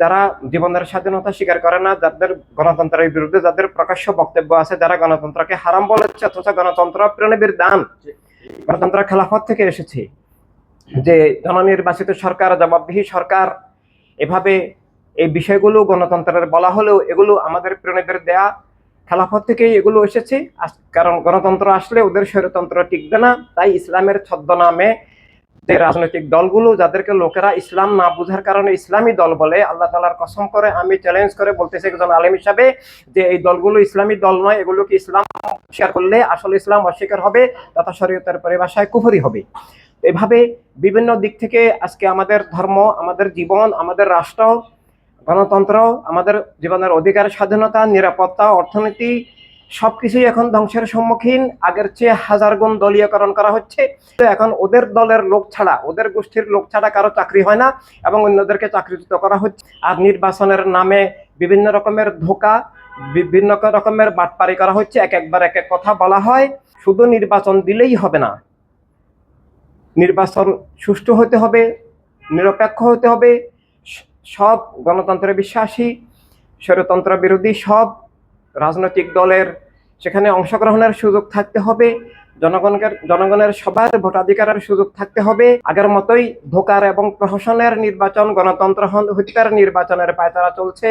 যারা জীবনের স্বাধীনতা স্বীকার করে না, যাদের গণতন্ত্রের বিরুদ্ধে যাদের প্রকাশ্য বক্তব্য আছে, যারা গণতন্ত্রকে হারাম বলেছে, অথচ গণতন্ত্র প্রেরণের দান গণতন্ত্র খেলাফত থেকে এসেছে, যে জননির্বাচিত সরকার, জবাবদিহি সরকার, এভাবে এই বিষয়গুলো গণতন্ত্রের বলা হলেও এগুলো আমাদের প্রেরণের দেয়া খেলাফত থেকেই এগুলো এসেছে। কারণ গণতন্ত্র আসলে ওদের স্বৈরতন্ত্র টিকবে না, তাই ইসলামের ছদ্মনামে যে রাজনৈতিক দলগুলো, যাদেরকে লোকেরা ইসলাম না বুঝার কারণে ইসলামী দল বলে, আল্লাহ তাআলার কসম করে আমি চ্যালেঞ্জ করে বলতেছি একজন আলেম হিসাবে, যে এই দলগুলো ইসলামী দল নয়। এগুলোকে ইসলাম স্বীকার করলে আসলে ইসলাম অস্বীকার হবে, তথা শরীয়তের পরিভাষায় কুফরি হবে। এভাবে বিভিন্ন দিক থেকে আজকে আমাদের ধর্ম, আমাদের জীবন, আমাদের রাষ্ট্র, গণতন্ত্র, আমাদের জীবনের অধিকার, স্বাধীনতা, নিরাপত্তা, অর্থনীতি সবকিছুই এখন ধ্বংসের সম্মুখীন। আগের চেয়ে হাজার গুণ দলীয়করণ করা হচ্ছে। এখন ওদের দলের লোক ছাড়া, ওদের গোষ্ঠীর লোক ছাড়া কারো চাকরি হয় না এবং অন্যদেরকে চাকরিচ্যুত করা হচ্ছে। আর নির্বাচনের নামে বিভিন্ন রকমের ধোঁকা, বিভিন্ন রকমের বাটপারি করা হচ্ছে। একবার এক এক কথা বলা হয়। শুধু নির্বাচন দিলেই হবে না, নির্বাচন সুষ্ঠু হতে হবে, নিরপেক্ষ হতে হবে। সব গণতন্ত্রে বিশ্বাসী, স্বৈরতন্ত্র বিরোধী সব রাজনৈতিক দলের সেখানে অংশগ্রহণের সুযোগ থাকতে হবে। জনগণের সবার ভোটাধিকারের সুযোগ থাকতে হবে। আগের মতোই ধোকার এবং প্রহসনের নির্বাচন, গণতন্ত্র হত্যার নির্বাচনের পায়তারা চলছে।